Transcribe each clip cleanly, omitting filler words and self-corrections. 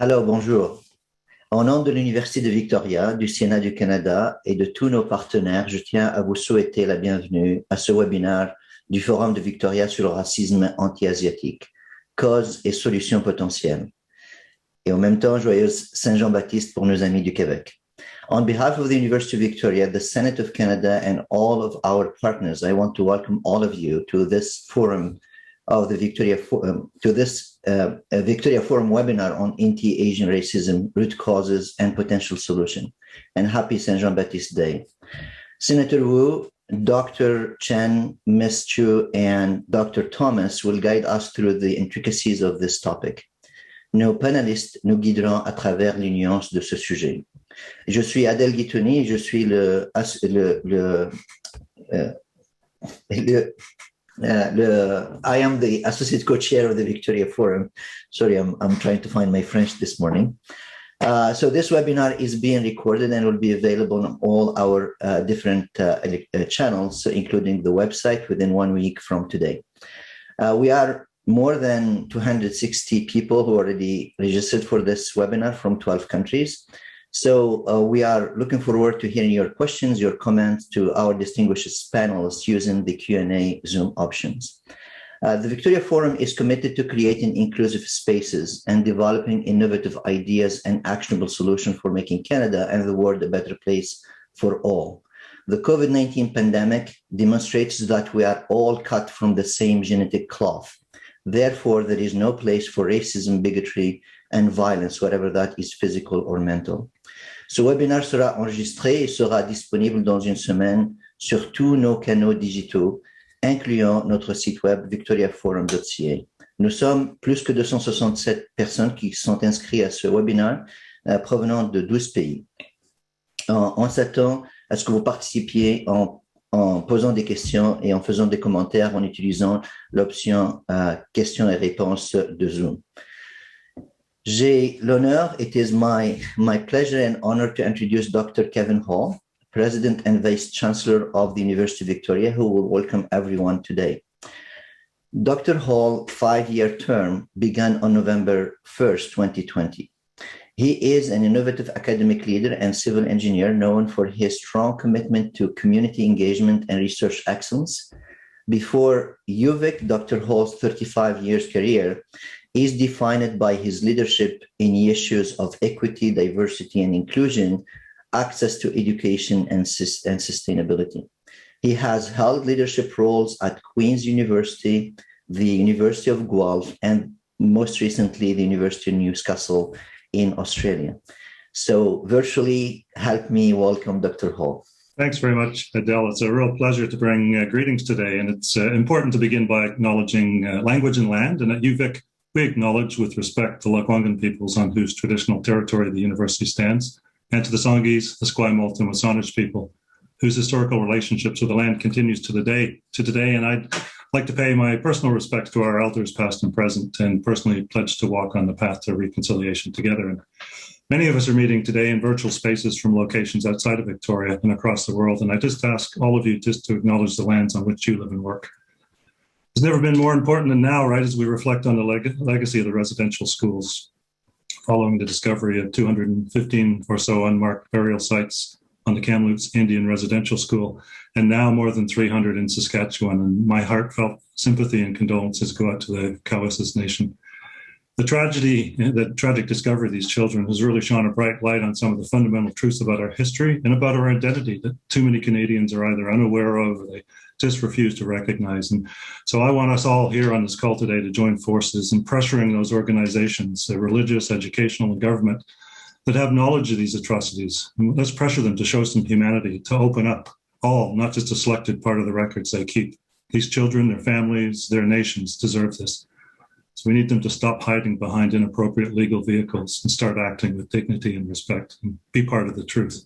Alors, bonjour. Au nom de l'Université de Victoria, du Sénat du Canada et de tous nos partenaires, je tiens à vous souhaiter la bienvenue à ce webinaire du Forum de Victoria sur le racisme anti-asiatique, causes et solutions potentielles. Et en même temps, joyeuse Saint-Jean-Baptiste pour nos amis du Québec. On behalf of the University of Victoria, the Senate of Canada, and all of our partners, I want to welcome all of you to this forum of the Victoria Forum, Victoria Forum webinar on anti-Asian racism, root causes, and potential solution. And happy Saint Jean-Baptiste Day. Senator Wu, Dr. Chen, Ms. Chu, and Dr. Thomas will guide us through the intricacies of this topic. Nos panélistes nous guideront à travers les nuances de ce sujet. Je suis Adèle Guitouni, je suis I am the associate co-chair of the Victoria Forum. Sorry, I'm trying to find my French this morning. So this webinar is being recorded and will be available on all our different channels, including the website within 1 week from today. We are more than 260 people who already registered for this webinar from 12 countries. So we are looking forward to hearing your questions, your comments to our distinguished panelists using the Q&A Zoom options. The Victoria Forum is committed to creating inclusive spaces and developing innovative ideas and actionable solutions for making Canada and the world a better place for all. The COVID-19 pandemic demonstrates that we are all cut from the same genetic cloth. Therefore, there is no place for racism, bigotry, and violence, whatever that is physical or mental. Ce webinaire sera enregistré et sera disponible dans une semaine sur tous nos canaux digitaux, incluant notre site web victoriaforum.ca. Nous sommes plus que 267 personnes qui sont inscrites à ce webinaire provenant de 12 pays. On s'attend à ce que vous participiez en posant des questions et en faisant des commentaires en utilisant l'option questions et réponses de Zoom. J'ai l'honneur, it is my pleasure and honor to introduce Dr. Kevin Hall, President and Vice Chancellor of the University of Victoria, who will welcome everyone today. Dr. Hall's 5-year term began on November 1st, 2020. He is an innovative academic leader and civil engineer known for his strong commitment to community engagement and research excellence. Before UVic, Dr. Hall's 35 years career is defined by his leadership in issues of equity, diversity, and inclusion, access to education, and sustainability. He has held leadership roles at Queen's University, the University of Guelph, and most recently, the University of Newcastle in Australia. So virtually, help me welcome Dr. Hall. Thanks very much, Adele. It's a real pleasure to bring greetings today. And it's important to begin by acknowledging language and land. And at UVic, we acknowledge with respect the Lekwungen peoples on whose traditional territory the university stands, and to the Songhees, the Esquimalt, and Wasanich people, whose historical relationships with the land continues to today. And I'd like to pay my personal respects to our elders, past and present, and personally pledge to walk on the path to reconciliation together. And many of us are meeting today in virtual spaces from locations outside of Victoria and across the world. And I just ask all of you just to acknowledge the lands on which you live and work. It's never been more important than now, right, as we reflect on the legacy of the residential schools, following the discovery of 215 or so unmarked burial sites on the Kamloops Indian Residential School, and now more than 300 in Saskatchewan. And my heartfelt sympathy and condolences go out to the Cowessess Nation. The tragic discovery of these children has really shone a bright light on some of the fundamental truths about our history and about our identity that too many Canadians are either unaware of or they just refuse to recognize. And so I want us all here on this call today to join forces in pressuring those organizations, religious, educational, and government, that have knowledge of these atrocities. And let's pressure them to show some humanity, to open up all, not just a selected part of the records they keep. These children, their families, their nations deserve this. So we need them to stop hiding behind inappropriate legal vehicles and start acting with dignity and respect and be part of the truth.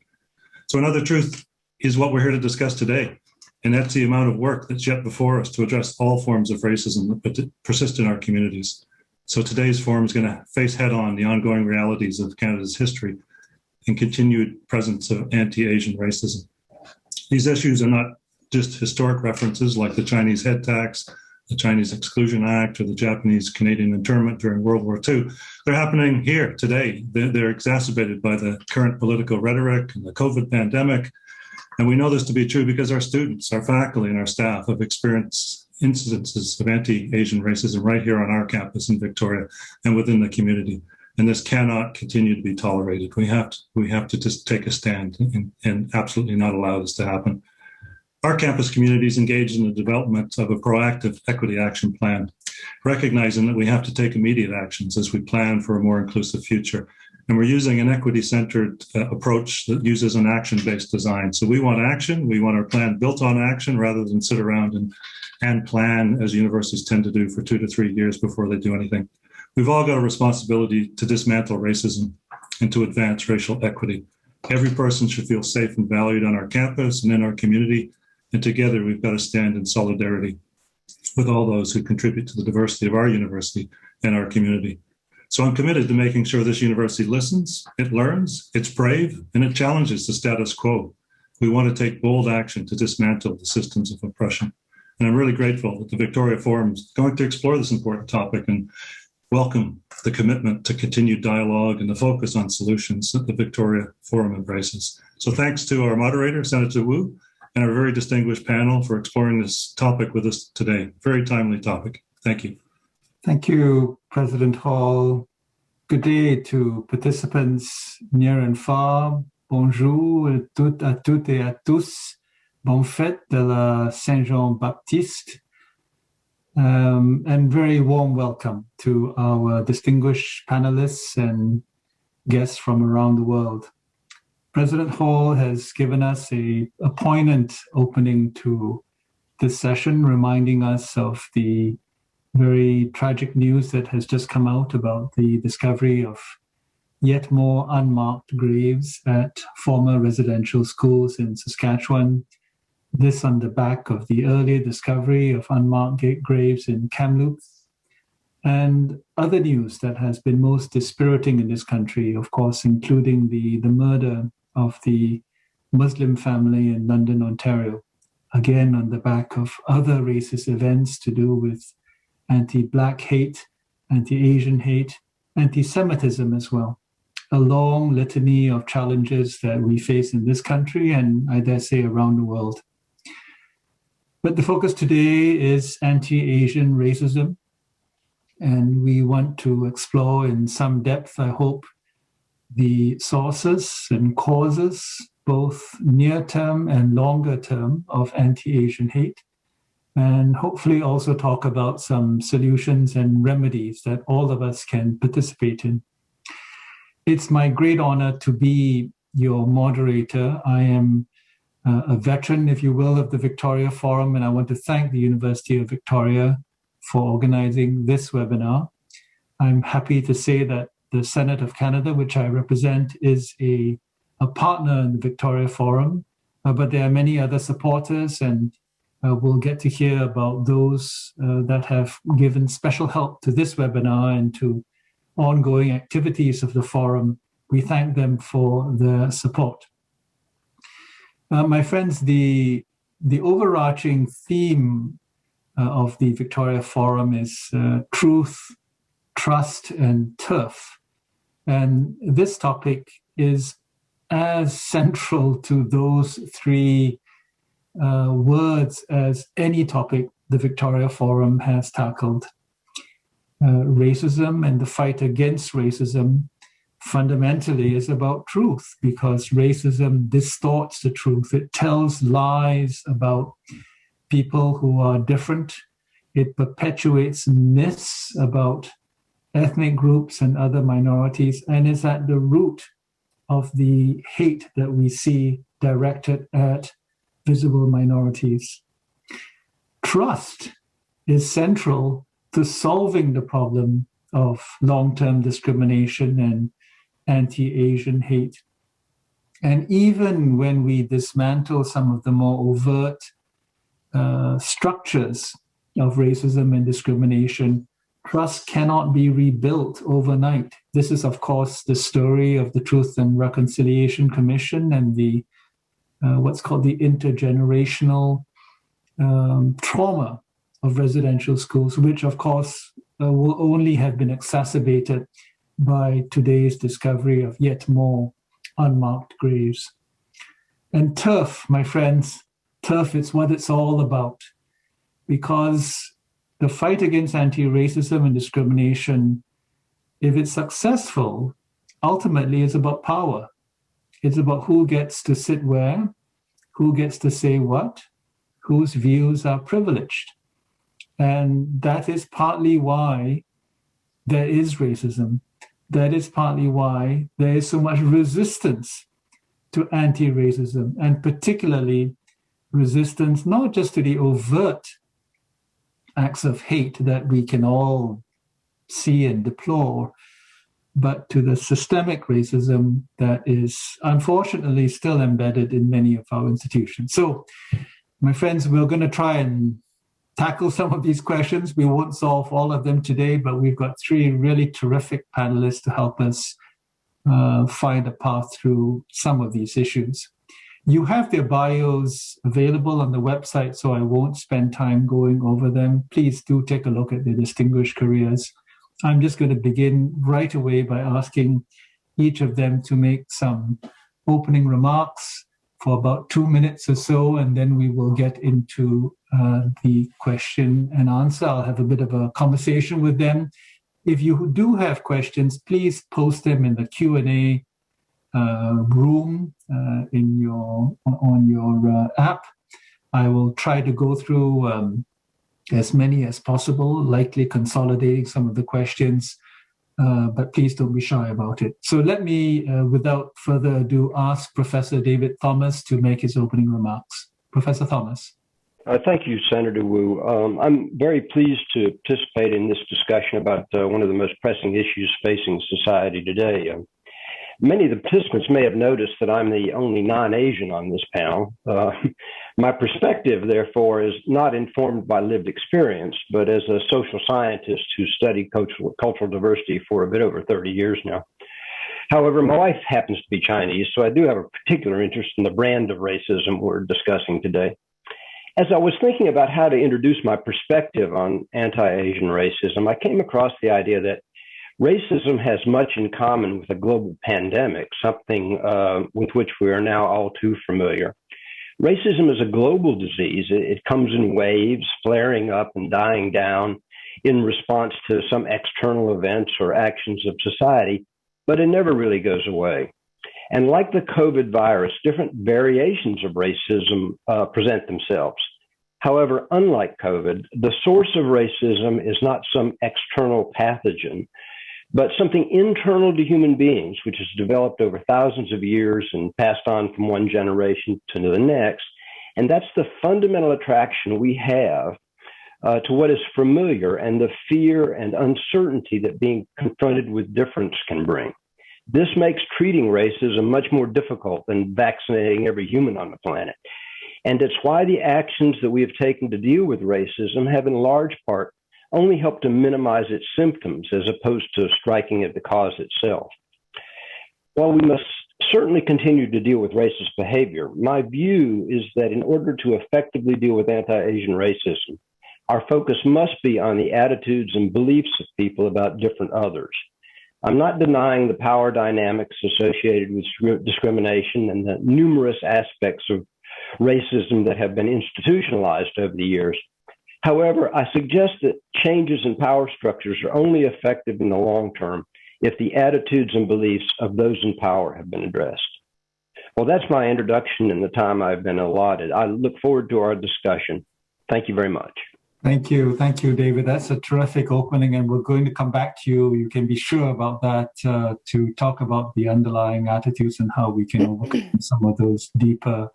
So another truth is what we're here to discuss today. And that's the amount of work that's yet before us to address all forms of racism that persist in our communities. So today's forum is going to face head-on the ongoing realities of Canada's history and continued presence of anti-Asian racism. These issues are not just historic references like the Chinese head tax, the Chinese Exclusion Act or the Japanese-Canadian internment during World War II. They're happening here today. They're exacerbated by the current political rhetoric and the COVID pandemic. And we know this to be true because our students, our faculty, and our staff have experienced incidences of anti-Asian racism right here on our campus in Victoria and within the community. And this cannot continue to be tolerated. We have to just take a stand and absolutely not allow this to happen. Our campus community is engaged in the development of a proactive equity action plan, recognizing that we have to take immediate actions as we plan for a more inclusive future. And we're using an equity-centered approach that uses an action-based design. So we want action. We want our plan built on action rather than sit around and plan, as universities tend to do, for 2 to 3 years before they do anything. We've all got a responsibility to dismantle racism and to advance racial equity. Every person should feel safe and valued on our campus and in our community. And together, we've got to stand in solidarity with all those who contribute to the diversity of our university and our community. So I'm committed to making sure this university listens, it learns, it's brave, and it challenges the status quo. We want to take bold action to dismantle the systems of oppression. And I'm really grateful that the Victoria Forum is going to explore this important topic and welcome the commitment to continued dialogue and the focus on solutions that the Victoria Forum embraces. So thanks to our moderator, Senator Wu, and our very distinguished panel for exploring this topic with us today. Very timely topic. Thank you. Thank you, President Hall. Good day to participants near and far. Bonjour à toutes et à tous. Bonne fête de la Saint-Jean-Baptiste. And very warm welcome to our distinguished panelists and guests from around the world. President Hall has given us a poignant opening to this session, reminding us of the very tragic news that has just come out about the discovery of yet more unmarked graves at former residential schools in Saskatchewan. This on the back of the earlier discovery of unmarked graves in Kamloops, and other news that has been most dispiriting in this country, of course, including the murder of the Muslim family in London, Ontario, again on the back of other racist events to do with anti-Black hate, anti-Asian hate, anti-Semitism as well. A long litany of challenges that we face in this country and, I dare say, around the world. But the focus today is anti-Asian racism, and we want to explore in some depth, I hope, the sources and causes, both near-term and longer-term, of anti-Asian hate, and hopefully also talk about some solutions and remedies that all of us can participate in. It's my great honor to be your moderator. I am a veteran, if you will, of the Victoria Forum, and I want to thank the University of Victoria for organizing this webinar. I'm happy to say that the Senate of Canada, which I represent, is a partner in the Victoria Forum, but there are many other supporters, and we'll get to hear about those that have given special help to this webinar and to ongoing activities of the forum. We thank them for their support. My friends, the overarching theme of the Victoria Forum is truth, trust, and turf. And this topic is as central to those three words as any topic the Victoria Forum has tackled. Racism and the fight against racism fundamentally is about truth, because racism distorts the truth. It tells lies about people who are different. It perpetuates myths about ethnic groups and other minorities, and is at the root of the hate that we see directed at visible minorities. Trust is central to solving the problem of long-term discrimination and anti-Asian hate. And even when we dismantle some of the more overt structures of racism and discrimination, trust cannot be rebuilt overnight. This is, of course, the story of the Truth and Reconciliation Commission and the what's called the intergenerational trauma of residential schools, which of course will only have been exacerbated by today's discovery of yet more unmarked graves. And turf, my friends, turf is what it's all about, because the fight against anti-racism and discrimination, if it's successful, ultimately it's about power. It's about who gets to sit where, who gets to say what, whose views are privileged. And that is partly why there is racism. That is partly why there is so much resistance to anti-racism, and particularly resistance not just to the overt acts of hate that we can all see and deplore, but to the systemic racism that is unfortunately still embedded in many of our institutions. So, my friends, we're going to try and tackle some of these questions. We won't solve all of them today, but we've got three really terrific panelists to help us find a path through some of these issues. You have their bios available on the website, so I won't spend time going over them. Please do take a look at their distinguished careers. I'm just going to begin right away by asking each of them to make some opening remarks for about 2 minutes or so, and then we will get into the question and answer. I'll have a bit of a conversation with them. If you do have questions, please post them in the Q&A room on your app. I will try to go through as many as possible, likely consolidating some of the questions, but please don't be shy about it. So let me, without further ado, ask Professor David Thomas to make his opening remarks. Professor Thomas. Thank you, Senator Wu. I'm very pleased to participate in this discussion about one of the most pressing issues facing society today. Many of the participants may have noticed that I'm the only non-Asian on this panel. My perspective, therefore, is not informed by lived experience, but as a social scientist who's studied cultural diversity for a bit over 30 years now. However, my wife happens to be Chinese, so I do have a particular interest in the brand of racism we're discussing today. As I was thinking about how to introduce my perspective on anti-Asian racism, I came across the idea that racism has much in common with a global pandemic, something with which we are now all too familiar. Racism is a global disease. It comes in waves, flaring up and dying down in response to some external events or actions of society, but it never really goes away. And like the COVID virus, different variations of racism present themselves. However, unlike COVID, the source of racism is not some external pathogen, but something internal to human beings, which has developed over thousands of years and passed on from one generation to the next. And that's the fundamental attraction we have to what is familiar and the fear and uncertainty that being confronted with difference can bring. This makes treating racism much more difficult than vaccinating every human on the planet. And it's why the actions that we have taken to deal with racism have in large part only helped to minimize its symptoms as opposed to striking at the cause itself. While we must certainly continue to deal with racist behavior, my view is that in order to effectively deal with anti-Asian racism, our focus must be on the attitudes and beliefs of people about different others. I'm not denying the power dynamics associated with discrimination and the numerous aspects of racism that have been institutionalized over the years. However, I suggest that changes in power structures are only effective in the long term if the attitudes and beliefs of those in power have been addressed. Well, that's my introduction and the time I've been allotted. I look forward to our discussion. Thank you very much. Thank you, David. That's a terrific opening, and we're going to come back to you. You can be sure about that to talk about the underlying attitudes and how we can overcome some of those deeper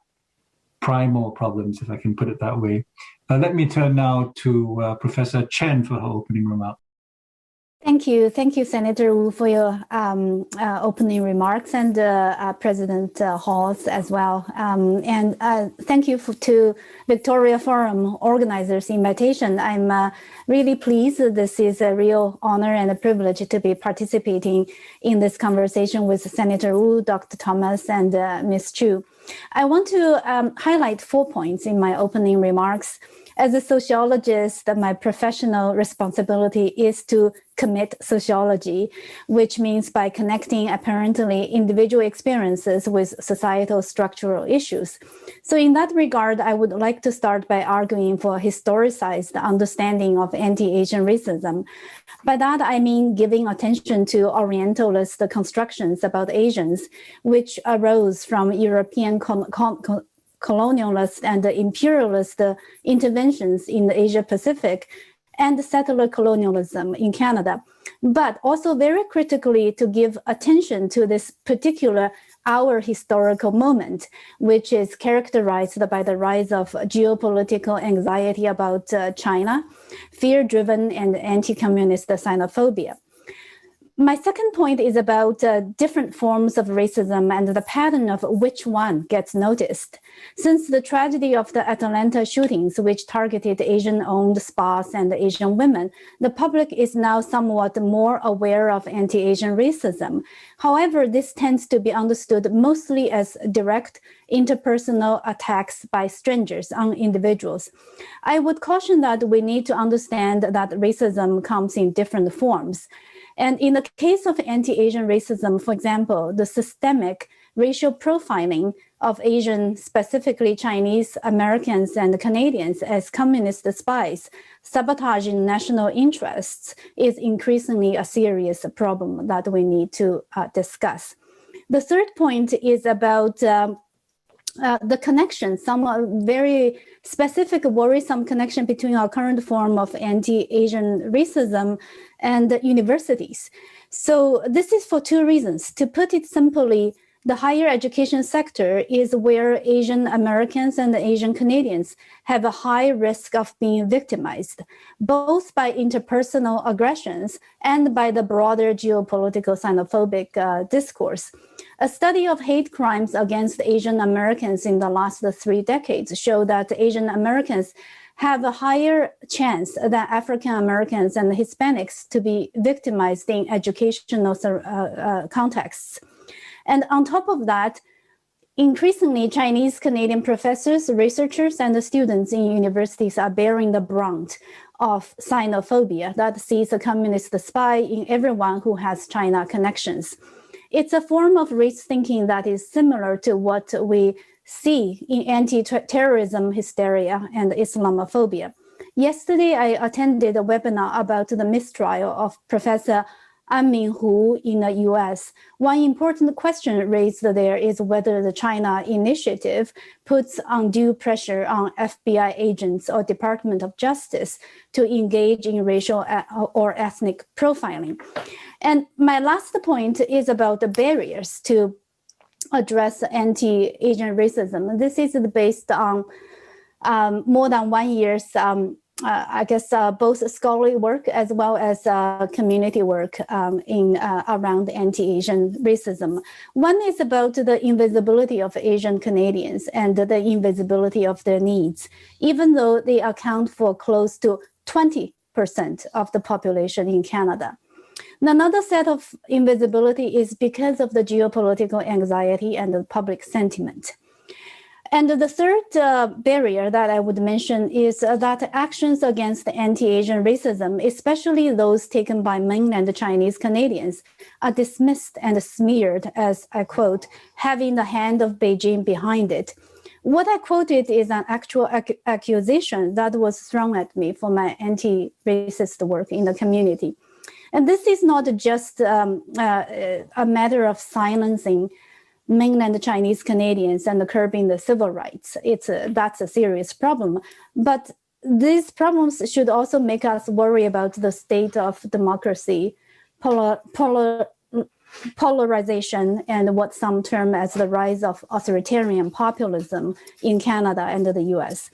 primal problems, if I can put it that way. Let me turn now to Professor Chen for her opening remark. Thank you, Senator Wu, for your opening remarks, and President Halls as well. And thank you to Victoria Forum organizers' invitation. I'm really pleased that this is a real honor and a privilege to be participating in this conversation with Senator Wu, Dr. Thomas, and Ms. Chu. I want to highlight 4 points in my opening remarks. As a sociologist, my professional responsibility is to commit sociology, which means by connecting apparently individual experiences with societal structural issues. So in that regard, I would like to start by arguing for a historicized understanding of anti-Asian racism. By that, I mean giving attention to Orientalist constructions about Asians, which arose from European colonialist and imperialist interventions in the Asia Pacific and settler colonialism in Canada, but also very critically to give attention to this particular our historical moment, which is characterized by the rise of geopolitical anxiety about China, fear-driven and anti-communist xenophobia. My second point is about different forms of racism and the pattern of which one gets noticed. Since the tragedy of the Atlanta shootings, which targeted Asian-owned spas and Asian women, the public is now somewhat more aware of anti-Asian racism. However, this tends to be understood mostly as direct interpersonal attacks by strangers on individuals. I would caution that we need to understand that racism comes in different forms. And in the case of anti-Asian racism, for example, the systemic racial profiling of Asian, specifically Chinese Americans and Canadians as communist spies, sabotaging national interests is increasingly a serious problem that we need to discuss. The third point is about the connection, some very specific worrisome connection between our current form of anti-Asian racism and universities. So this is for two reasons. To put it simply, the higher education sector is where Asian Americans and Asian Canadians have a high risk of being victimized, both by interpersonal aggressions and by the broader geopolitical xenophobic discourse. A study of hate crimes against Asian Americans in the last 3 decades show that Asian Americans have a higher chance than African Americans and Hispanics to be victimized in educational contexts. And on top of that, increasingly Chinese Canadian professors, researchers, and students in universities are bearing the brunt of xenophobia that sees a communist spy in everyone who has China connections. It's a form of race thinking that is similar to what we see in anti-terrorism hysteria and Islamophobia. Yesterday, I attended a webinar about the mistrial of Professor Anmin Hu in the US. One important question raised there is whether the China initiative puts undue pressure on FBI agents or Department of Justice to engage in racial or ethnic profiling. And my last point is about the barriers to address anti-Asian racism. This is based on more than 1 year's both scholarly work as well as community work around anti-Asian racism. One is about the invisibility of Asian Canadians and the invisibility of their needs, even though they account for close to 20% of the population in Canada. Another set of invisibility is because of the geopolitical anxiety and the public sentiment. And the third barrier that I would mention is that actions against anti-Asian racism, especially those taken by mainland Chinese Canadians, are dismissed and smeared as, I quote, having the hand of Beijing behind it. What I quoted is an actual accusation that was thrown at me for my anti-racist work in the community. And this is not just a matter of silencing mainland Chinese Canadians and curbing the civil rights. That's a serious problem. But these problems should also make us worry about the state of democracy, polarization, and what some term as the rise of authoritarian populism in Canada and the US.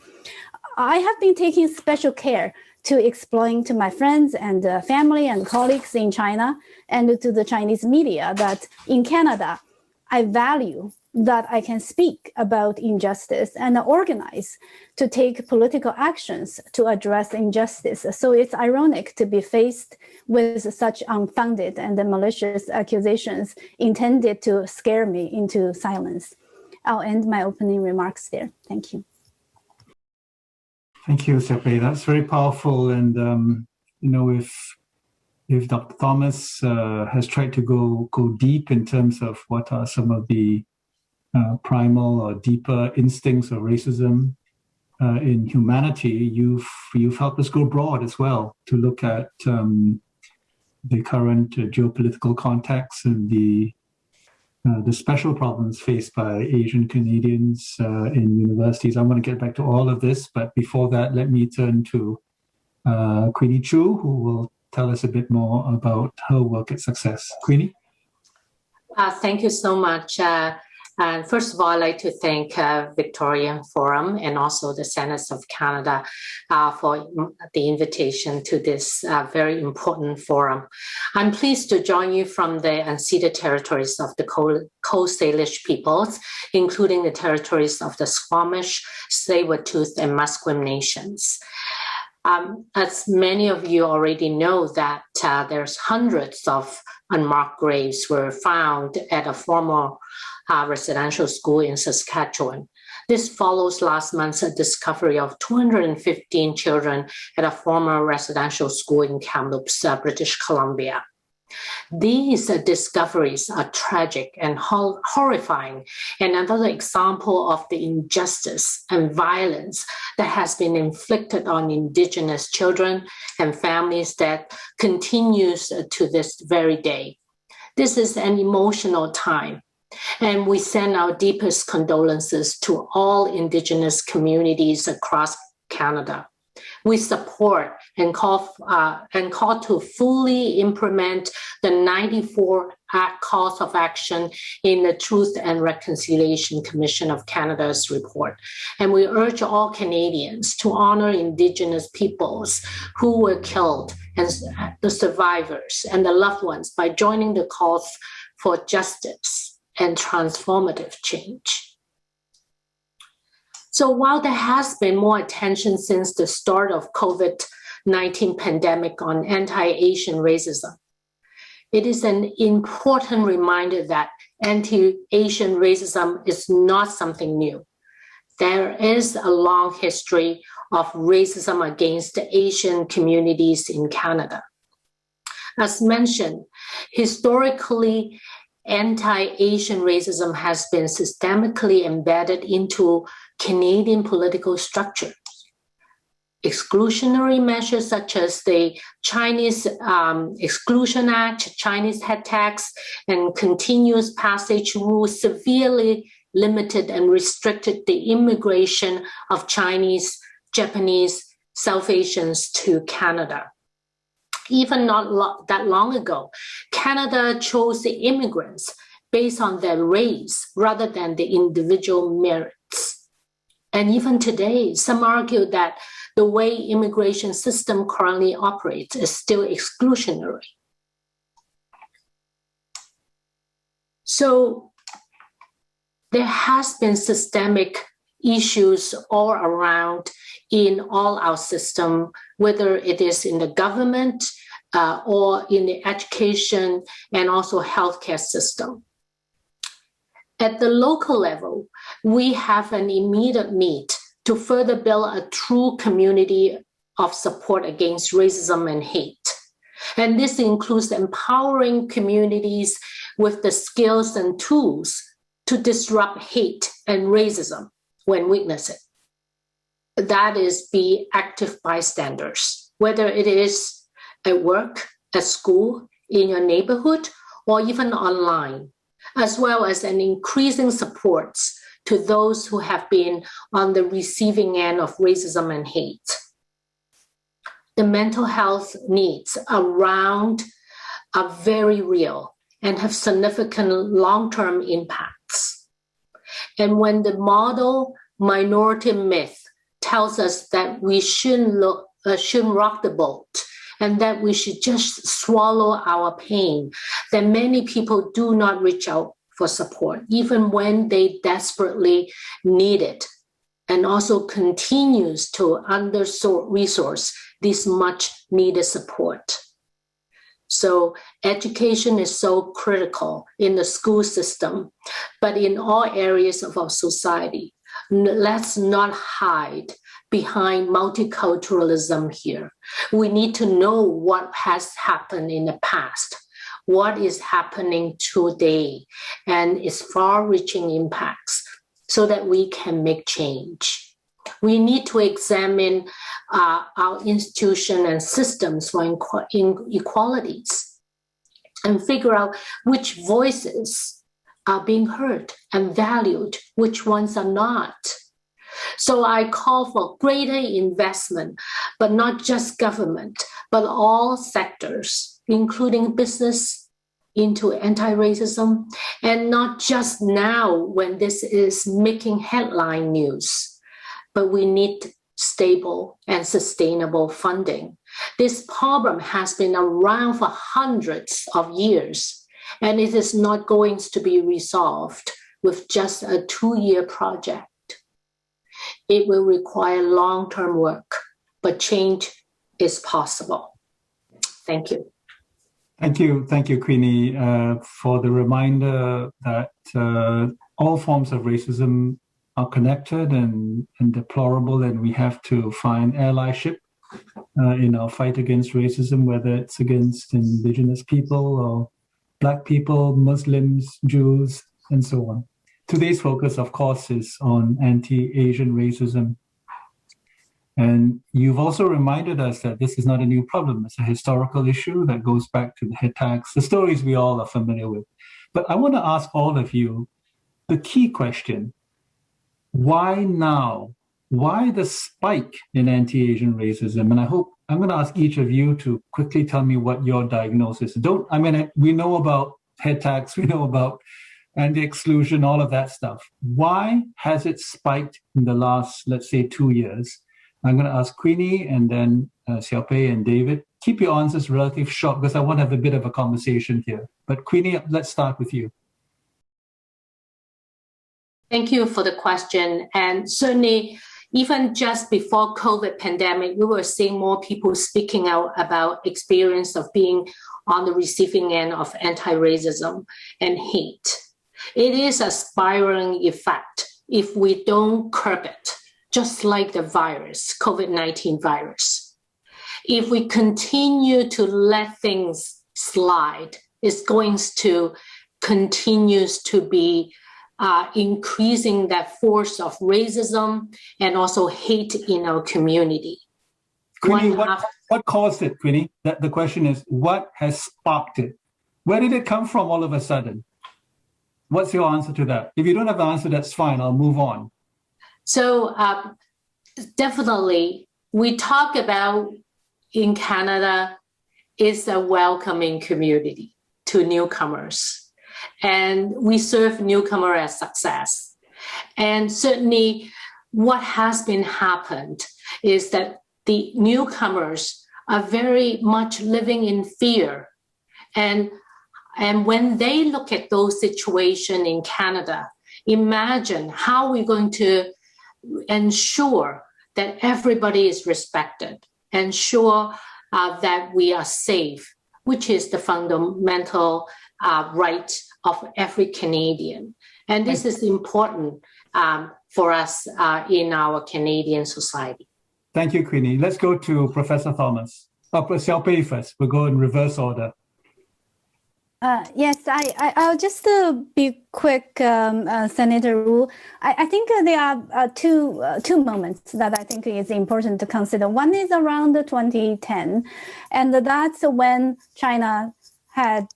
I have been taking special care to explain to my friends and family and colleagues in China and to the Chinese media that in Canada, I value that I can speak about injustice and organize to take political actions to address injustice. So it's ironic to be faced with such unfounded and malicious accusations intended to scare me into silence. I'll end my opening remarks there. Thank you. Thank you, Sepe. That's very powerful. And, if Dr. Thomas has tried to go deep in terms of what are some of the primal or deeper instincts of racism in humanity, you've helped us go broad as well to look at the current geopolitical context and the special problems faced by Asian Canadians in universities. I want to get back to all of this, but before that, let me turn to Queenie Chu, who will tell us a bit more about her work at Success. Queenie? Thank you so much. First of all, I'd like to thank Victorian Forum and also the Senate of Canada for the invitation to this very important forum. I'm pleased to join you from the unceded territories of the Coast Salish peoples, including the territories of the Squamish, Tsleil-Waututh, and Musqueam nations. As many of you already know, that there's hundreds of unmarked graves were found at a former residential school in Saskatchewan. This follows last month's discovery of 215 children at a former residential school in Kamloops, British Columbia. These discoveries are tragic and horrifying, and another example of the injustice and violence that has been inflicted on Indigenous children and families that continues to this very day. This is an emotional time, and we send our deepest condolences to all Indigenous communities across Canada. We support and call to fully implement the 94 calls of action in the Truth and Reconciliation Commission of Canada's report. And we urge all Canadians to honor Indigenous peoples who were killed and the survivors and the loved ones by joining the calls for justice and transformative change. So while there has been more attention since the start of COVID-19 pandemic on anti-Asian racism, it is an important reminder that anti-Asian racism is not something new. There is a long history of racism against Asian communities in Canada. As mentioned, historically, anti-Asian racism has been systemically embedded into Canadian political structure. Exclusionary measures such as the Chinese Exclusion Act, Chinese head tax, and continuous passage rules severely limited and restricted the immigration of Chinese, Japanese, South Asians to Canada. Even not that long ago, Canada chose the immigrants based on their race rather than the individual merits. And even today, some argue that the way immigration system currently operates is still exclusionary. So there has been systemic issues all around in all our system, whether it is in the government or in the education and also healthcare system. At the local level, we have an immediate need to further build a true community of support against racism and hate. And this includes empowering communities with the skills and tools to disrupt hate and racism when witnessed. That is, be active bystanders, whether it is at work, at school, in your neighborhood, or even online, as well as an increasing support to those who have been on the receiving end of racism and hate. The mental health needs around are very real and have significant long-term impacts. And when the model minority myth tells us that we shouldn't rock the boat and that we should just swallow our pain, then many people do not reach out for support, even when they desperately need it, and also continues to under-resource this much needed support. So education is so critical in the school system, but in all areas of our society. Let's not hide behind multiculturalism here. We need to know what has happened in the past, what is happening today, and its far-reaching impacts so that we can make change. We need to examine our institution and systems for inequalities and figure out which voices are being heard and valued, which ones are not. So I call for greater investment, but not just government, but all sectors, including business, into anti-racism, and not just now when this is making headline news, but we need stable and sustainable funding. This problem has been around for hundreds of years, and it is not going to be resolved with just a 2-year project. It will require long-term work, but change is possible. Thank you. Thank you, Queenie, for the reminder that all forms of racism are connected and deplorable, and we have to find allyship in our fight against racism, whether it's against Indigenous people or Black people, Muslims, Jews, and so on. Today's focus, of course, is on anti-Asian racism. And you've also reminded us that this is not a new problem. It's a historical issue that goes back to the head tax, the stories we all are familiar with. But I want to ask all of you the key question: why now? Why the spike in anti-Asian racism? And I'm going to ask each of you to quickly tell me what your diagnosis is. We know about head tax, we know about anti-exclusion, all of that stuff. Why has it spiked in the last, let's say, 2 years? I'm going to ask Queenie and then Xiaopei and David. Keep your answers relatively short because I want to have a bit of a conversation here. But Queenie, let's start with you. Thank you for the question. And certainly, even just before COVID pandemic, we were seeing more people speaking out about experience of being on the receiving end of anti-racism and hate. It is a spiraling effect if we don't curb it, just like the virus, COVID-19 virus. If we continue to let things slide, it's going to continue to be increasing that force of racism and also hate in our community. Queenie, what caused it, Queenie? The question is, what has sparked it? Where did it come from all of a sudden? What's your answer to that? If you don't have the answer, that's fine. I'll move on. So definitely, we talk about in Canada is a welcoming community to newcomers. And we serve newcomer as success. And certainly what has been happened is that the newcomers are very much living in fear. And when they look at those situations in Canada, imagine how we're going to ensure that everybody is respected, ensure that we are safe, which is the fundamental right of every Canadian. And this is important for us in our Canadian society. Thank you, Queenie. Let's go to Professor Thomas. Xiaopei first. We'll go in reverse order. Yes, I'll just be quick, Senator Wu. I think there are two moments that I think is important to consider. One is around 2010, and that's when China had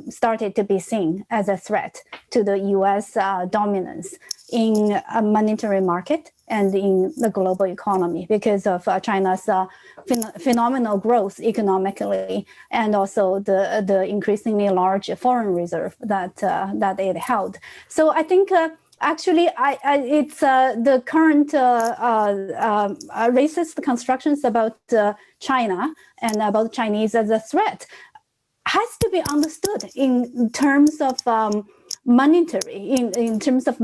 started to be seen as a threat to the U.S. dominance in a monetary market and in the global economy because of China's phenomenal growth economically and also the increasingly large foreign reserve that it held. So I think actually it's the current racist constructions about China and about Chinese as a threat has to be understood in terms of monetary, in terms of,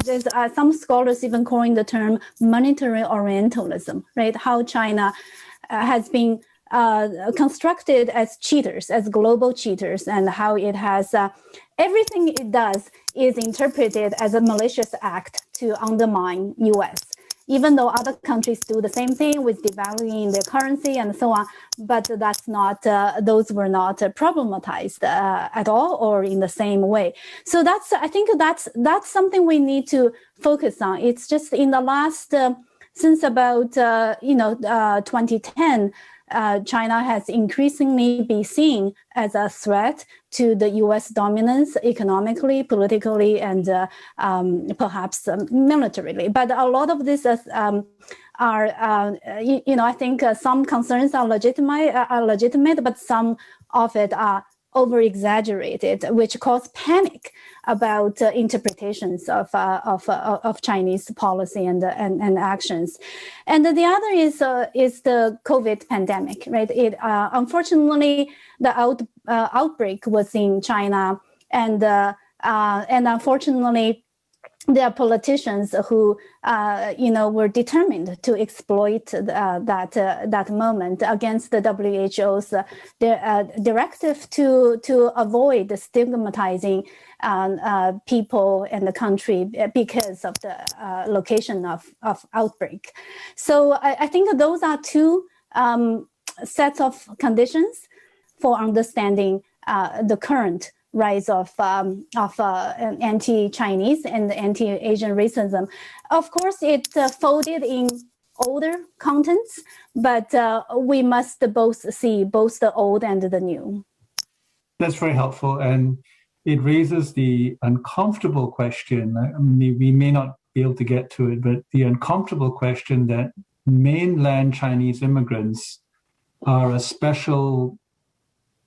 there's some scholars even calling the term monetary Orientalism, right? How China has been constructed as cheaters, as global cheaters, and how it has, everything it does is interpreted as a malicious act to undermine US. even though other countries do the same thing with devaluing their currency and so on, but that's not, those were not problematized at all or in the same way. So I think that's something we need to focus on. It's just in the last, since about, 2010, China has increasingly been seen as a threat to the U.S. dominance economically, politically, and perhaps militarily. But a lot of this are, I think some concerns are legitimate, but some of it are over-exaggerated, which cause panic about interpretations of Chinese policy and actions. And the other is the COVID pandemic, right? It unfortunately the outbreak was in China, and unfortunately there are politicians who, were determined to exploit that moment against the WHO's directive to avoid stigmatizing people in the country because of the location of outbreak. So I think those are two sets of conditions for understanding the current rise of anti-Chinese and anti-Asian racism. Of course, it folded in older contents, but we must both see both the old and the new. That's very helpful, and it raises the uncomfortable question. I mean, we may not be able to get to it, but the uncomfortable question that mainland Chinese immigrants are a special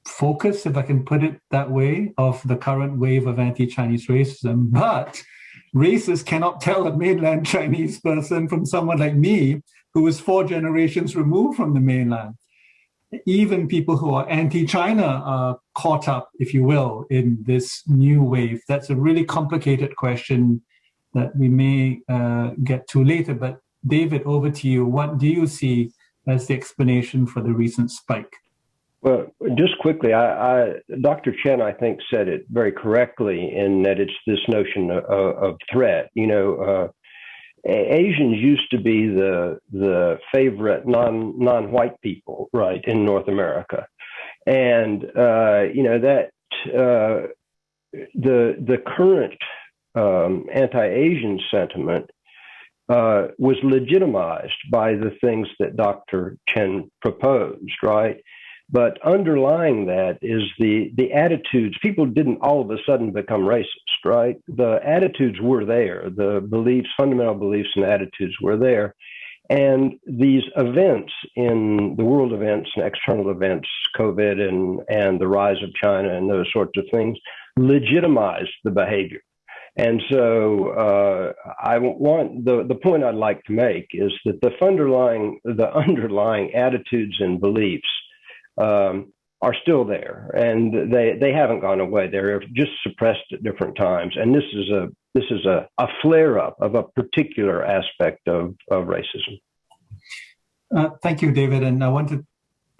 focus, if I can put it that way, of the current wave of anti-Chinese racism. But racists cannot tell a mainland Chinese person from someone like me, who is 4 generations removed from the mainland. Even people who are anti-China are caught up, if you will, in this new wave. That's a really complicated question that we may get to later. But David, over to you. What do you see as the explanation for the recent spike? Well, just quickly, Dr. Chen, I think, said it very correctly in that it's this notion of threat. Asians used to be the favorite non-white people, right, in North America, and that the current anti-Asian sentiment was legitimized by the things that Dr. Chen proposed, right? But underlying that is the attitudes. People didn't all of a sudden become racist, right? The attitudes were there. The beliefs, fundamental beliefs and attitudes were there. And these events in the world events and external events, COVID and the rise of China and those sorts of things, legitimized the behavior. And so I want the point I'd like to make is that the underlying attitudes and beliefs are still there, and they haven't gone away. They're just suppressed at different times, and this is a flare up of a particular aspect of racism. Thank you, David, and I want to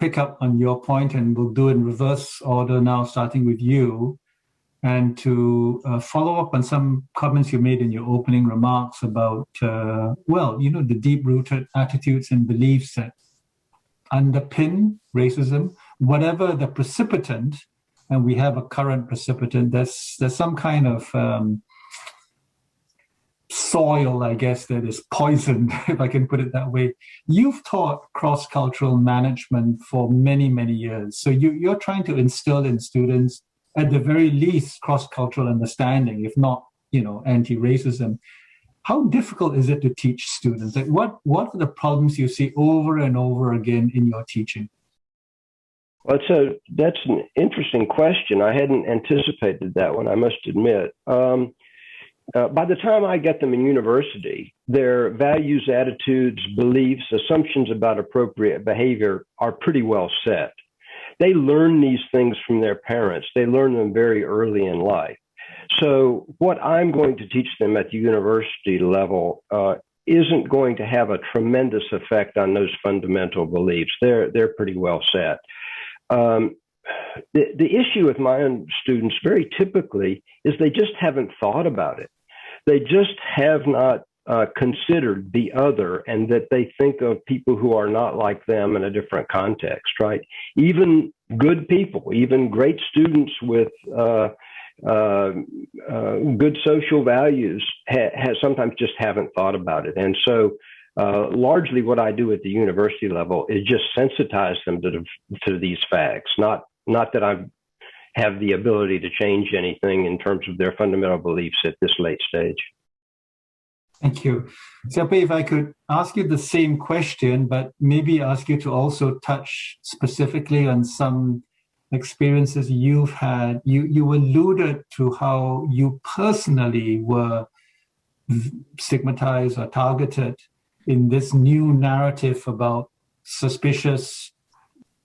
pick up on your point, and we'll do it in reverse order now, starting with you, and to follow up on some comments you made in your opening remarks about the deep-rooted attitudes and beliefs that underpin racism, whatever the precipitant, and we have a current precipitant, there's some kind of soil, I guess, that is poisoned, if I can put it that way. You've taught cross-cultural management for many, many years. So you're trying to instill in students, at the very least, cross-cultural understanding, if not, anti-racism. How difficult is it to teach students? Like what are the problems you see over and over again in your teaching? Well, that's an interesting question. I hadn't anticipated that one, I must admit. By the time I get them in university, their values, attitudes, beliefs, assumptions about appropriate behavior are pretty well set. They learn these things from their parents. They learn them very early in life. So what I'm going to teach them at the university level isn't going to have a tremendous effect on those fundamental beliefs. They're pretty well set. The issue with my own students very typically is they just haven't thought about it. They just have not considered the other, and that they think of people who are not like them in a different context, right? Even good people, even great students with good social values sometimes just haven't thought about it. And so largely what I do at the university level is just sensitize them to these facts, not that I have the ability to change anything in terms of their fundamental beliefs at this late stage. Thank you. Xiaopei, if I could ask you the same question, but maybe ask you to also touch specifically on some experiences you've had. You alluded to how you personally were stigmatized or targeted in this new narrative about suspicious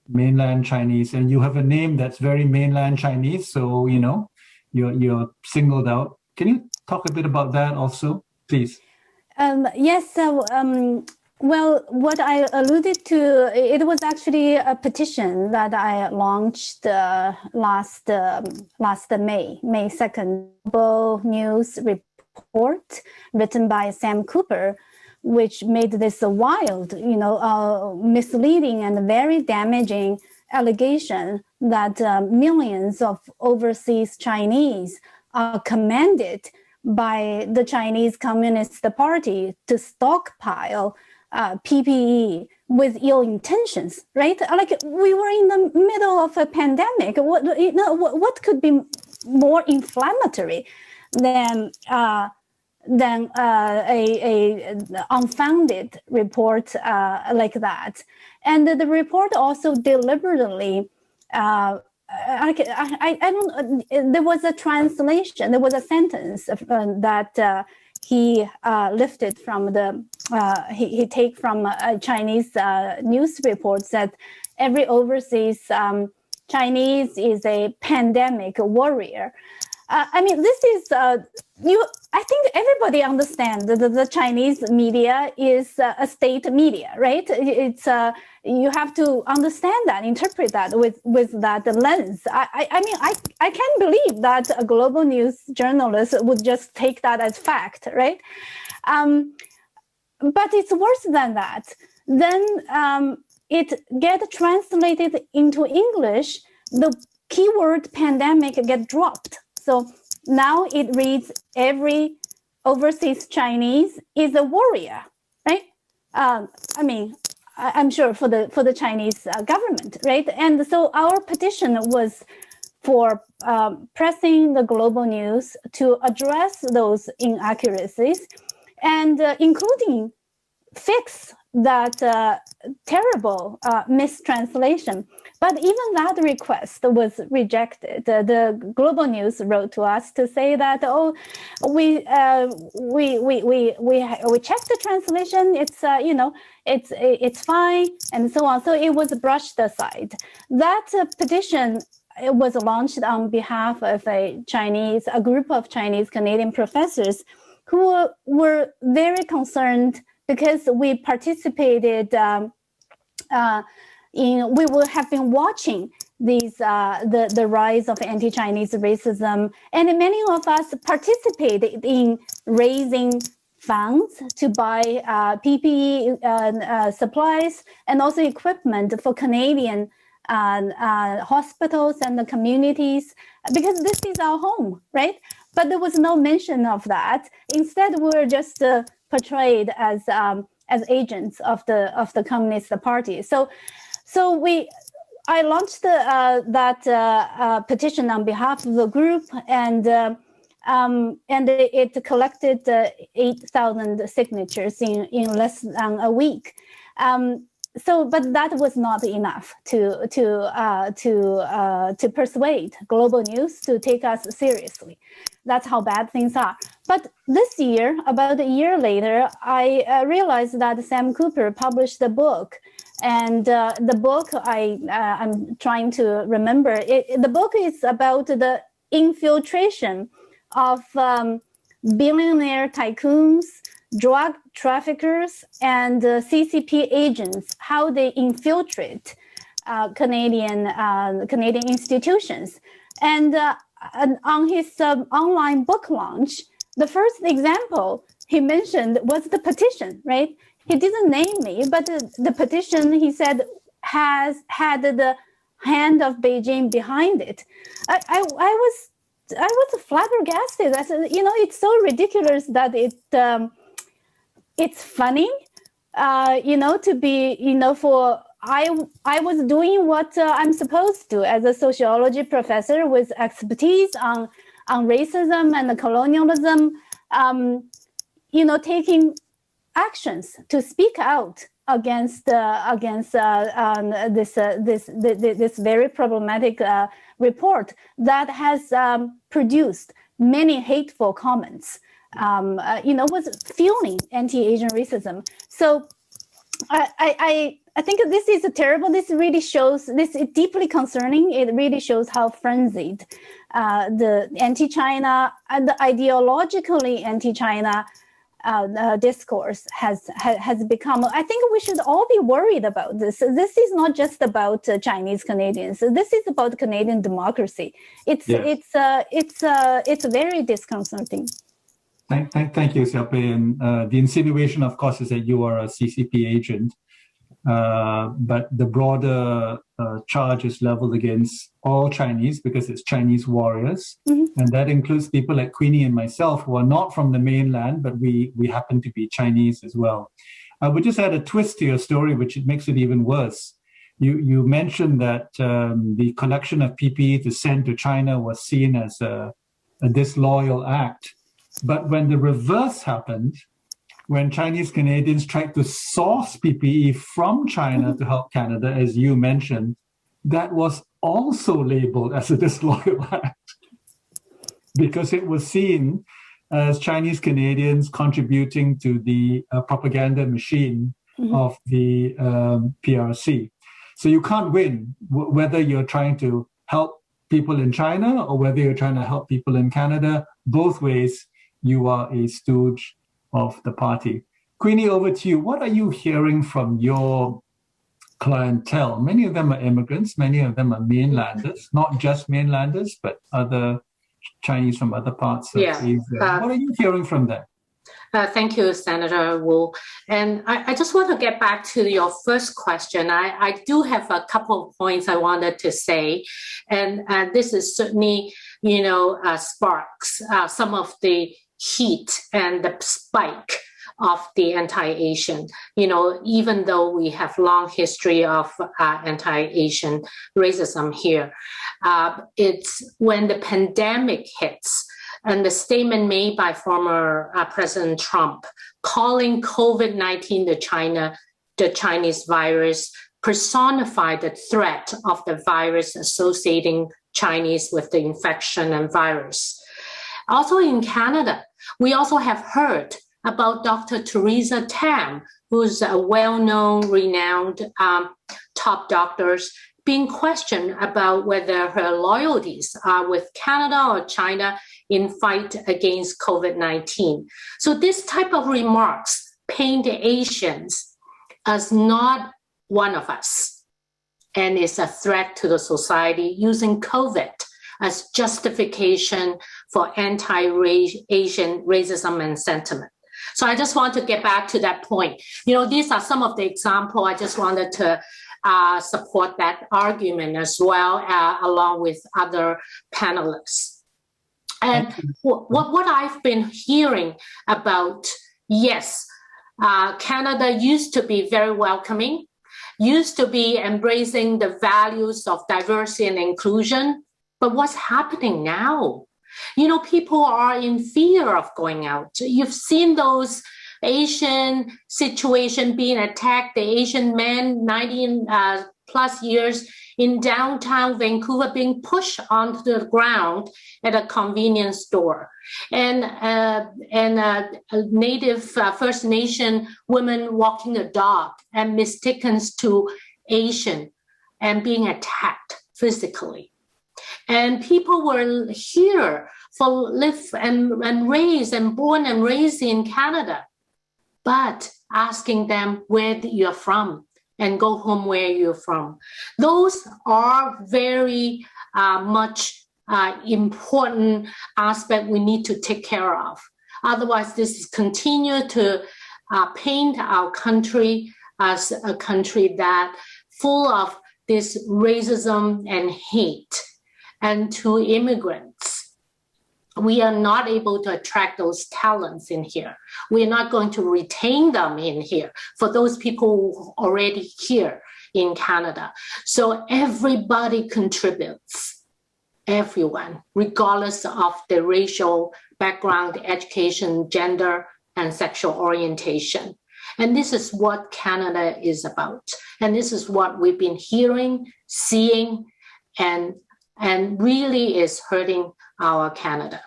mainland Chinese, and you have a name that's very mainland Chinese, so you're singled out. Can you talk a bit about that also, please? Yes. So, well, what I alluded to, it was actually a petition that I launched last May 2nd, Global News report written by Sam Cooper, which made this a wild, misleading and very damaging allegation that millions of overseas Chinese are commanded by the Chinese Communist Party to stockpile PPE with ill intentions, right? Like, we were in the middle of a pandemic. What could be more inflammatory than a unfounded report like that? And the report also deliberately, there was a translation, there was a sentence that he lifted from he take from a Chinese news report, that every overseas Chinese is a pandemic warrior. This is, I think everybody understands that the Chinese media is a state media, right? It's you have to understand that, interpret that with that lens. I can't believe that a global news journalist would just take that as fact, right? But it's worse than that. Then it gets translated into English, the keyword pandemic get dropped. So now it reads, every overseas Chinese is a warrior, right? I'm sure for the Chinese government, right? And so our petition was for pressing the global news to address those inaccuracies, and including fix that terrible mistranslation. But even that request was rejected. The global news wrote to us to say that, we checked the translation. It's fine, and so on. So it was brushed aside. That petition, it was launched on behalf of a group of Chinese Canadian professors who were very concerned because we participated we will have been watching these the rise of anti-Chinese racism, and many of us participated in raising funds to buy PPE supplies and also equipment for Canadian hospitals and the communities, because this is our home, right? But there was no mention of that. Instead, we were just portrayed as agents of the Communist Party. So I launched that petition on behalf of the group, and it collected 8,000 signatures in less than a week. But that was not enough to persuade global news to take us seriously. That's how bad things are. But this year, about a year later, I realized that Sam Cooper published a book. And the book, I'm trying to remember, the book is about the infiltration of billionaire tycoons, drug traffickers, and CCP agents, how they infiltrate Canadian institutions. And on his online book launch, the first example he mentioned was the petition, right? He didn't name me, but the petition, he said, has had the hand of Beijing behind it. I was flabbergasted. I said, it's so ridiculous that it's funny, to be, for I was doing what I'm supposed to as a sociology professor with expertise on racism and colonialism, taking actions to speak out against this very problematic report that has produced many hateful comments. Was fueling anti-Asian racism. So I think this is terrible. This really shows, this is deeply concerning. It really shows how frenzied the anti-China and the ideologically anti-China discourse has become. I think we should all be worried about this. This is not just about Chinese Canadians. This is about Canadian democracy. It's very disconcerting. Thank you, Xiaopei. And the insinuation, of course, is that you are a CCP agent, but the broader charge is leveled against all Chinese because it's Chinese warriors, and that includes people like Queenie and myself who are not from the mainland, but we happen to be Chinese as well. I would just add a twist to your story, which makes it even worse. You mentioned that the collection of PPE to send to China was seen as a disloyal act. But when the reverse happened, when Chinese Canadians tried to source PPE from China to help Canada, as you mentioned, that was also labeled as a disloyal act because it was seen as Chinese Canadians contributing to the propaganda machine of the PRC. So you can't win whether you're trying to help people in China or whether you're trying to help people in Canada. Both ways, you are a stooge of the party. Queenie, over to you. What are you hearing from your clientele? Many of them are immigrants. Many of them are mainlanders, not just mainlanders, but other Chinese from other parts of Asia. What are you hearing from them? Thank you, Senator Wu. And I just want to get back to your first question. I do have a couple of points I wanted to say. And this is certainly, sparks some of the heat and the spike of the anti-Asian, even though we have long history of anti-Asian racism here. It's when the pandemic hits and the statement made by former President Trump calling COVID-19 the Chinese virus, personified the threat of the virus associating Chinese with the infection and virus. Also in Canada, we also have heard about Dr. Teresa Tam, who's a well-known, renowned top doctor, being questioned about whether her loyalties are with Canada or China in fight against COVID-19. So this type of remarks paint the Asians as not one of us and is a threat to the society, using COVID as justification for anti-Asian racism and sentiment. So I just want to get back to that point. These are some of the examples. I just wanted to support that argument as well, along with other panelists. And what I've been hearing about, yes, Canada used to be very welcoming, used to be embracing the values of diversity and inclusion. But what's happening now? People are in fear of going out. You've seen those Asian situation being attacked, the Asian men, 90 plus years in downtown Vancouver being pushed onto the ground at a convenience store. And a native First Nation woman walking a dog and mistaken to Asian and being attacked physically. And people were here live and raised and born and raised in Canada, but asking them where you're from and go home where you're from. Those are very much important aspect we need to take care of. Otherwise, this is continue to paint our country as a country that full of this racism and hate. And to immigrants, we are not able to attract those talents in here. We're not going to retain them in here for those people who are already here in Canada. So everybody contributes, everyone, regardless of their racial background, education, gender, and sexual orientation. And this is what Canada is about. And this is what we've been hearing, seeing, and really is hurting our Canada.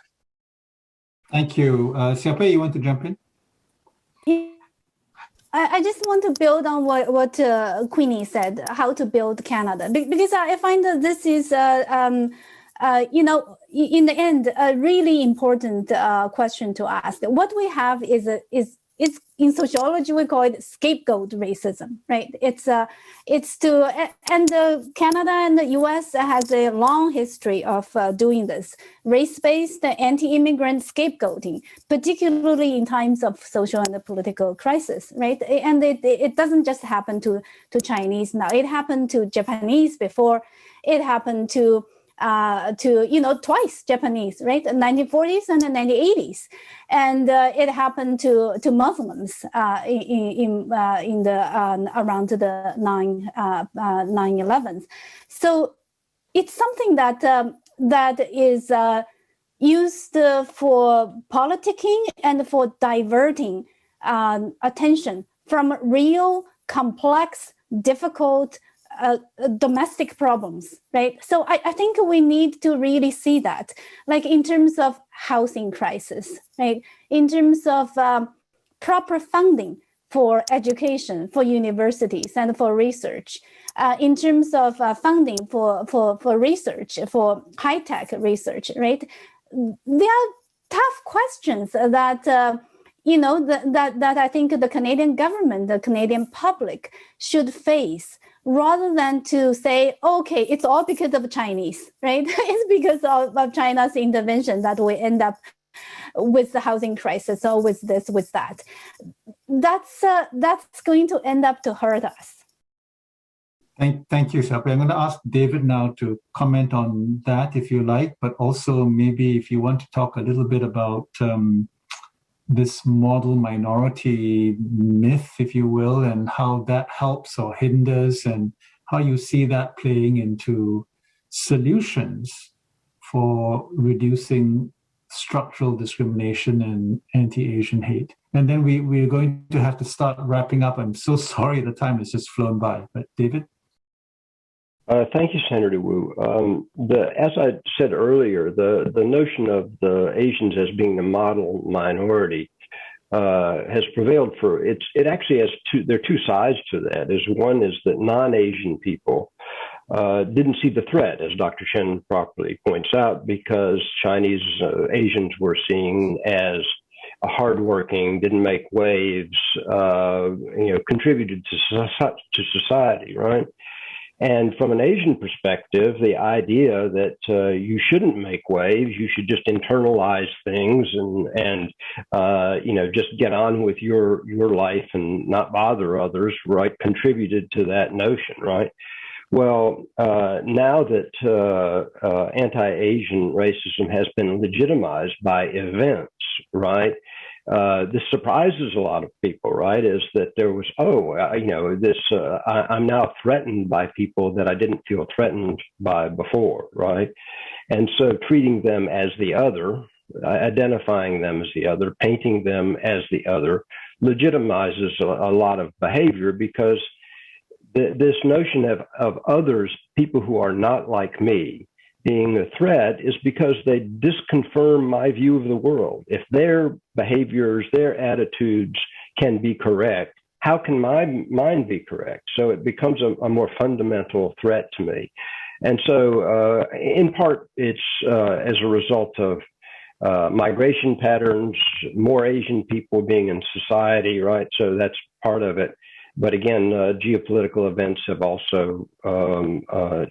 Thank you. Xiaopei, you want to jump in? I just want to build on what Queenie said, how to build Canada, because I find that this is, you know, in the end, a really important question to ask. What we have is in sociology we call it scapegoat racism, right? It's to and Canada and the U.S. has a long history of doing this race-based anti-immigrant scapegoating, particularly in times of social and political crisis, right? And it doesn't just happen to Chinese now. It happened to Japanese before. It happened to you know, twice Japanese, right? The 1940s and the 1980s, and it happened to Muslims in the around the 9/11. So it's something that is used for politicking and for diverting attention from real, complex, difficult domestic problems, right? So I think we need to really see that, like in terms of housing crisis, right? In terms of proper funding for education, for universities and for research, in terms of funding for research, for high-tech research, right? There are tough questions that you know, that I think the Canadian government, the Canadian public should face, rather than to say, okay, it's all because of Chinese, right? It's because of China's intervention that we end up with the housing crisis or with this, with that. That's going to end up to hurt us. Thank you, Xiaopei. I'm going to ask David now to comment on that if you like, but also maybe if you want to talk a little bit about this model minority myth, if you will, and how that helps or hinders, and how you see that playing into solutions for reducing structural discrimination and anti-Asian hate. And then we're going to have to start wrapping up. I'm so sorry the time has just flown by. But David? Thank you, Senator Wu. As I said earlier, the notion of the Asians as being the model minority has prevailed for it actually has there are two sides to that. One is that non-Asian people didn't see the threat, as Dr. Shen properly points out, because Chinese Asians were seen as hardworking, didn't make waves, contributed to society, right? And from an Asian perspective, the idea that you shouldn't make waves, you should just internalize things and just get on with your life and not bother others, right, contributed to that notion, right? Well, now that anti-Asian racism has been legitimized by events, right? This surprises a lot of people, right? Is that there was, I'm now threatened by people that I didn't feel threatened by before, right? And so treating them as the other, identifying them as the other, painting them as the other, legitimizes a lot of behavior, because this notion of others, people who are not like me, being a threat is because they disconfirm my view of the world. If their behaviors, their attitudes can be correct, how can mine be correct? So it becomes a more fundamental threat to me. And so in part, it's as a result of migration patterns, more Asian people being in society, right? So that's part of it. But again, geopolitical events have also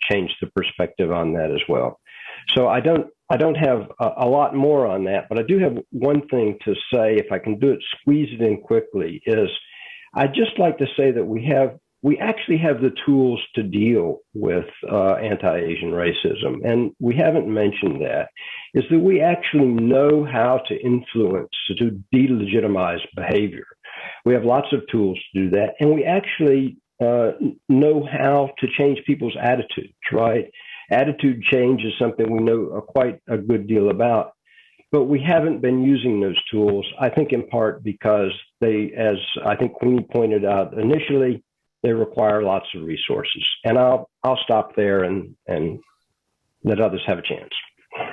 changed the perspective on that as well. So I don't I don't have a lot more on that, but I do have one thing to say, if I can do it, squeeze it in quickly, is I'd just like to say that we actually have the tools to deal with anti-Asian racism. And we haven't mentioned that, is that we actually know how to influence, to delegitimize behavior. We have lots of tools to do that. And we actually know how to change people's attitudes, right? Attitude change is something we know quite a good deal about, but we haven't been using those tools, I think in part because they, as I think Queenie pointed out initially, they require lots of resources. And I'll stop there and let others have a chance.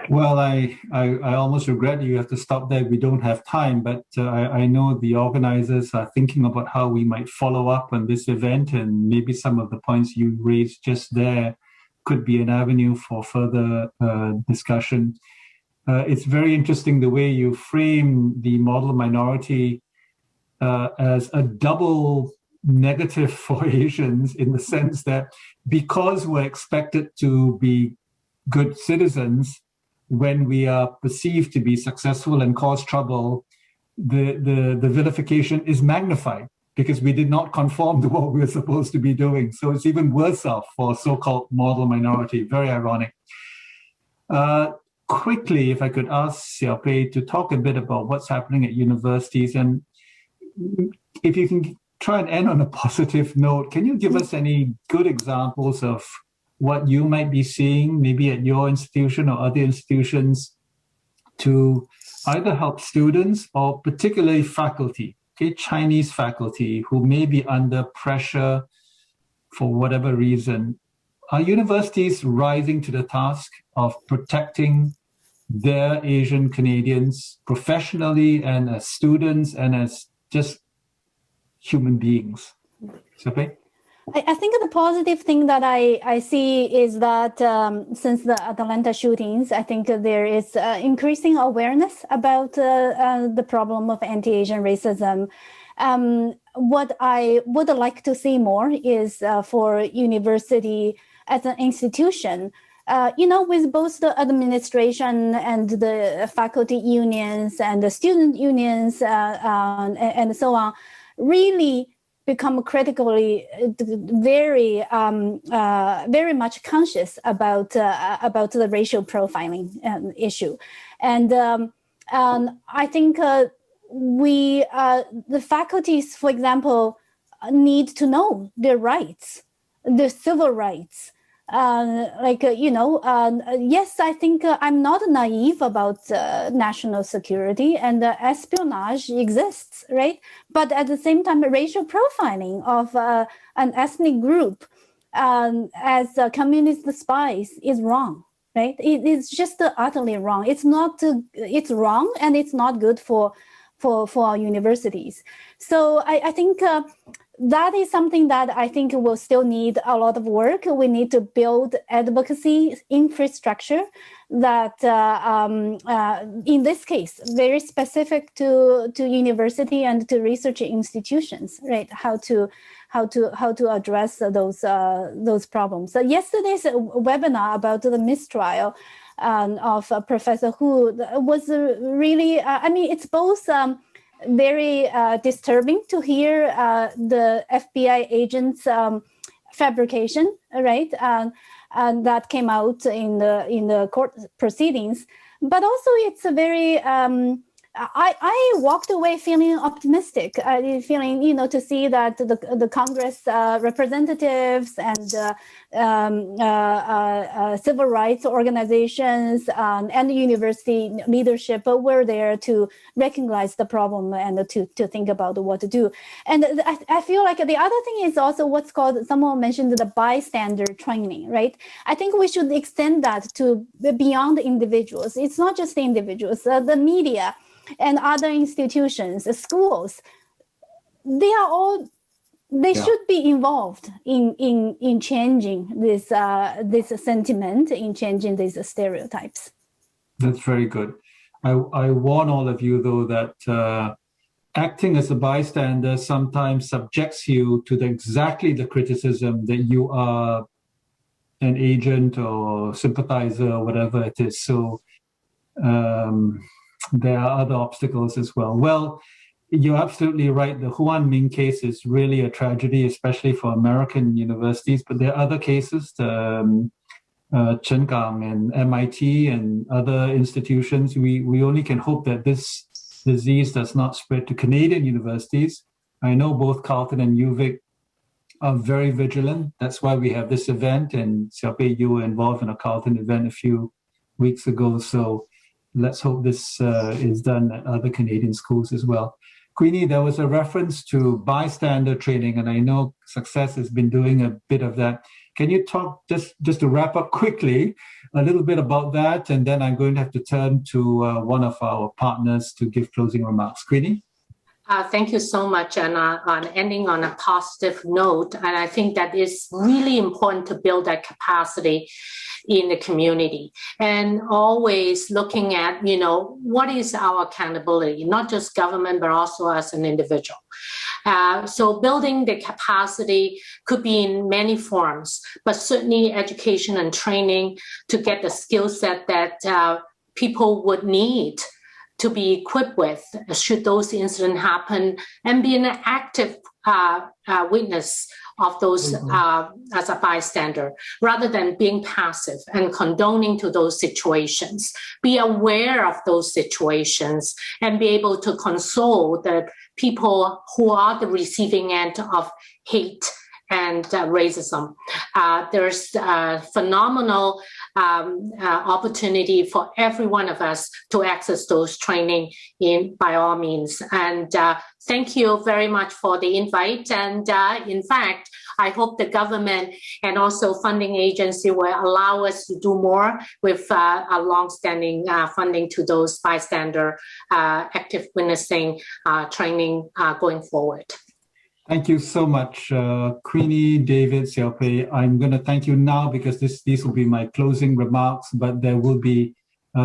Well, I almost regret you have to stop there. We don't have time, but I know the organizers are thinking about how we might follow up on this event, and maybe some of the points you raised just there could be an avenue for further discussion. It's very interesting the way you frame the model minority as a double negative for Asians, in the sense that because we're expected to be good citizens, when we are perceived to be successful and cause trouble, the vilification is magnified because we did not conform to what we were supposed to be doing. So it's even worse off for so-called model minority. Very ironic. Quickly, if I could ask Xiaopei to talk a bit about what's happening at universities, and if you can try and end on a positive note, can you give us any good examples of what you might be seeing, maybe at your institution or other institutions, to either help students or particularly faculty, okay, Chinese faculty who may be under pressure for whatever reason? Are universities rising to the task of protecting their Asian Canadians professionally and as students and as just human beings? Xiaopei? I think the positive thing that I see is that since the Atlanta shootings, I think there is increasing awareness about the problem of anti-Asian racism. What I would like to see more is for university as an institution, with both the administration and the faculty unions and the student unions and so on, really become critically very much conscious about the racial profiling issue, and I think the faculties, for example, need to know their rights, their civil rights. Yes, I think I'm not naive about national security, and espionage exists, right? But at the same time, racial profiling of an ethnic group as communist spies is wrong, right? It's just utterly wrong. It's not. It's wrong, and it's not good for our universities. So I think. That is something that I think will still need a lot of work. We need to build advocacy infrastructure that, in this case, very specific to university and to research institutions, right? How to address those problems. So yesterday's webinar about the mistrial of Professor Hu was really. It's both. Very disturbing to hear the FBI agents' fabrication, right? And that came out in the court proceedings. But also, it's a very. I walked away feeling optimistic, feeling to see that the Congress representatives and civil rights organizations and the university leadership were there to recognize the problem and to think about what to do. And I feel like the other thing is also what's called, someone mentioned the bystander training, right? I think we should extend that to beyond individuals. It's not just the individuals, the media and other institutions, schools, they should be involved in changing this sentiment, in changing these stereotypes. That's very good. I warn all of you, though, that acting as a bystander sometimes subjects you to exactly the criticism that you are an agent or sympathizer or whatever it is. So there are other obstacles as well. Well, you're absolutely right. The Huan Ming case is really a tragedy, especially for American universities. But there are other cases, Chengang and MIT and other institutions. We only can hope that this disease does not spread to Canadian universities. I know both Carleton and UVic are very vigilant. That's why we have this event. And Xiaopei, you were involved in a Carleton event a few weeks ago. So let's hope this is done at other Canadian schools as well. Queenie, there was a reference to bystander training, and I know Success has been doing a bit of that. Can you talk, just to wrap up quickly, a little bit about that? And then I'm going to have to turn to one of our partners to give closing remarks. Queenie? Thank you so much. And on ending on a positive note, and I think that is really important to build that capacity in the community and always looking at, what is our accountability, not just government, but also as an individual. So building the capacity could be in many forms, but certainly education and training to get the skill set that people would need to be equipped with should those incidents happen, and be an active witness of those as a bystander, rather than being passive and condoning to those situations. Be aware of those situations and be able to console the people who are the receiving end of hate and racism. There's a phenomenal opportunity for every one of us to access those training by all means. And thank you very much for the invite. And in fact, I hope the government and also funding agency will allow us to do more with a longstanding funding to those bystander active witnessing training going forward. Thank you so much, Queenie, David, Xiaopei. I'm going to thank you now because these will be my closing remarks, but there will be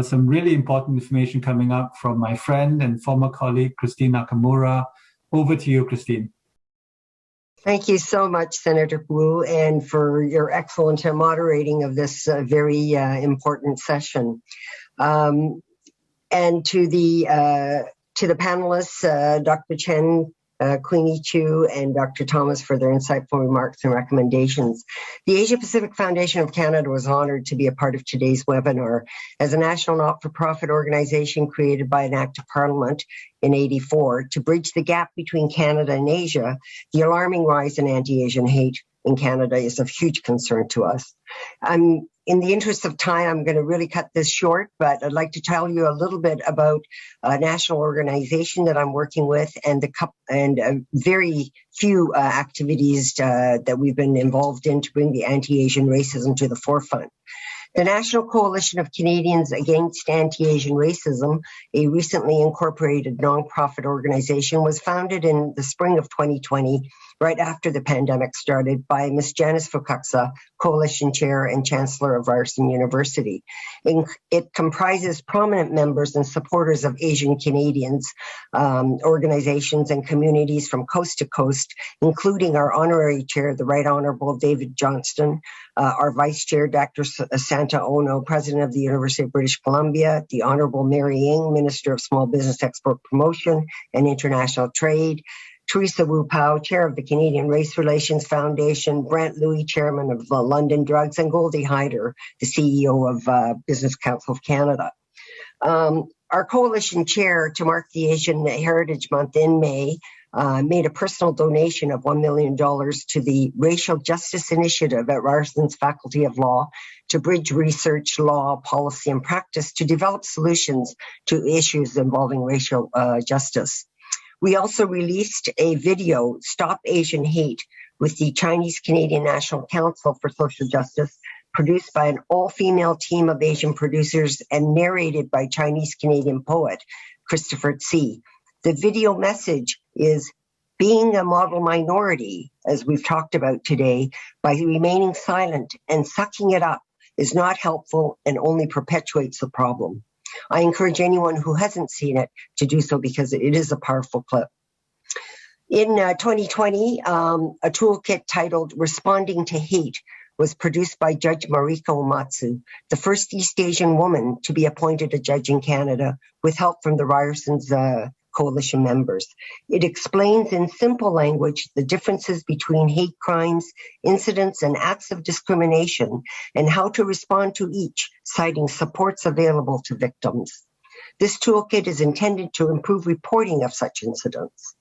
some really important information coming up from my friend and former colleague, Christine Nakamura. Over to you, Christine. Thank you so much, Senator Wu, and for your excellent moderating of this very important session. And to the panelists, Dr. Chen, Queenie Chu, and Dr. Thomas for their insightful remarks and recommendations. The Asia Pacific Foundation of Canada was honored to be a part of today's webinar. As a national not-for-profit organization created by an act of parliament in '84 to bridge the gap between Canada and Asia, the alarming rise in anti-Asian hate in Canada is of huge concern to us. In the interest of time, I'm going to really cut this short, but I'd like to tell you a little bit about a national organization that I'm working with and very few activities that we've been involved in to bring the anti-Asian racism to the forefront. The National Coalition of Canadians Against Anti-Asian Racism, a recently incorporated nonprofit organization, was founded in the spring of 2020, right after the pandemic started, by Ms. Janice Fukaksa, Coalition Chair and Chancellor of Ryerson University. It comprises prominent members and supporters of Asian Canadians, organizations and communities from coast to coast, including our Honorary Chair, the Right Honourable David Johnston, our Vice Chair, Dr. Santa Ono, President of the University of British Columbia, the Honourable Mary Ng, Minister of Small Business Export Promotion and International Trade, Teresa Wu Pao, Chair of the Canadian Race Relations Foundation, Brent Louis, Chairman of London Drugs, and Goldie Hyder, the CEO of Business Council of Canada. Our coalition chair, to mark the Asian Heritage Month in May, made a personal donation of $1 million to the Racial Justice Initiative at Ryerson's Faculty of Law to bridge research, law, policy, and practice to develop solutions to issues involving racial justice. We also released a video, Stop Asian Hate, with the Chinese Canadian National Council for Social Justice, produced by an all-female team of Asian producers and narrated by Chinese Canadian poet Christopher Tse. The video message is being a model minority, as we've talked about today, by remaining silent and sucking it up is not helpful and only perpetuates the problem. I encourage anyone who hasn't seen it to do so because it is a powerful clip. In 2020, a toolkit titled Responding to Hate was produced by Judge Mariko Umatsu, the first East Asian woman to be appointed a judge in Canada with help from the Ryerson's coalition members. It explains in simple language the differences between hate crimes, incidents, and acts of discrimination, and how to respond to each, citing supports available to victims. This toolkit is intended to improve reporting of such incidents.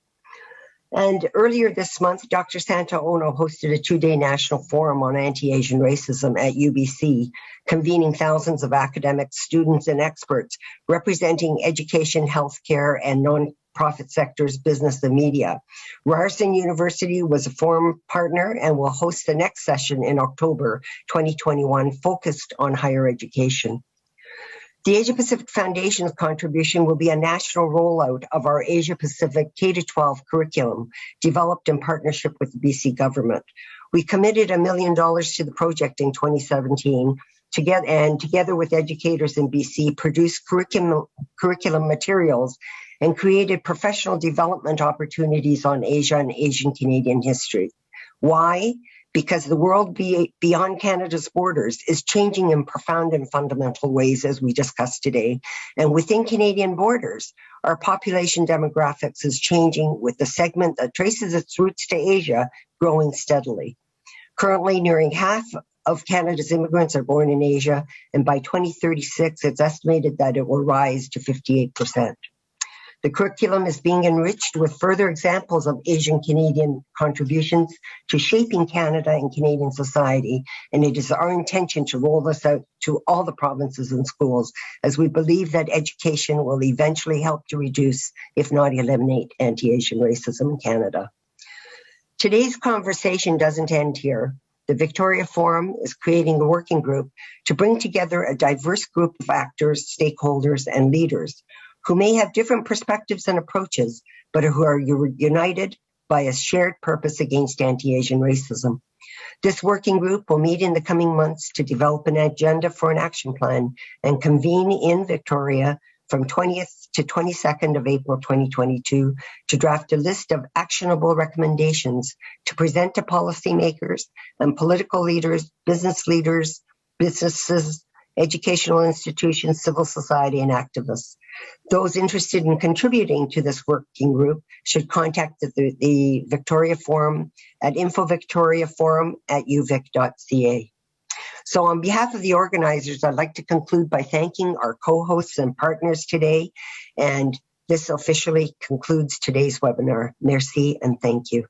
And earlier this month, Dr. Santa Ono hosted a two-day national forum on anti-Asian racism at UBC, convening thousands of academics, students, and experts representing education, healthcare, and non-profit sectors, business, and media. Ryerson University was a forum partner and will host the next session in October 2021, focused on higher education. The Asia Pacific Foundation's contribution will be a national rollout of our Asia Pacific K-12 curriculum, developed in partnership with the BC government. We committed $1 million to the project in 2017, together with educators in BC, produced curriculum materials and created professional development opportunities on Asia and Asian Canadian history. Why? Because the world beyond Canada's borders is changing in profound and fundamental ways, as we discussed today. And within Canadian borders, our population demographics is changing, with the segment that traces its roots to Asia growing steadily. Currently, nearing half of Canada's immigrants are born in Asia, and by 2036, it's estimated that it will rise to 58%. The curriculum is being enriched with further examples of Asian Canadian contributions to shaping Canada and Canadian society, and it is our intention to roll this out to all the provinces and schools, as we believe that education will eventually help to reduce, if not eliminate, anti-Asian racism in Canada. Today's conversation doesn't end here. The Victoria Forum is creating a working group to bring together a diverse group of actors, stakeholders, and leaders who may have different perspectives and approaches, but who are united by a shared purpose against anti-Asian racism. This working group will meet in the coming months to develop an agenda for an action plan and convene in Victoria from 20th to 22nd of April 2022 to draft a list of actionable recommendations to present to policymakers and political leaders, businesses, educational institutions, civil society, and activists. Those interested in contributing to this working group should contact the Victoria Forum at infovictoriaforum@uvic.ca. So on behalf of the organizers, I'd like to conclude by thanking our co-hosts and partners today. And this officially concludes today's webinar. Merci and thank you.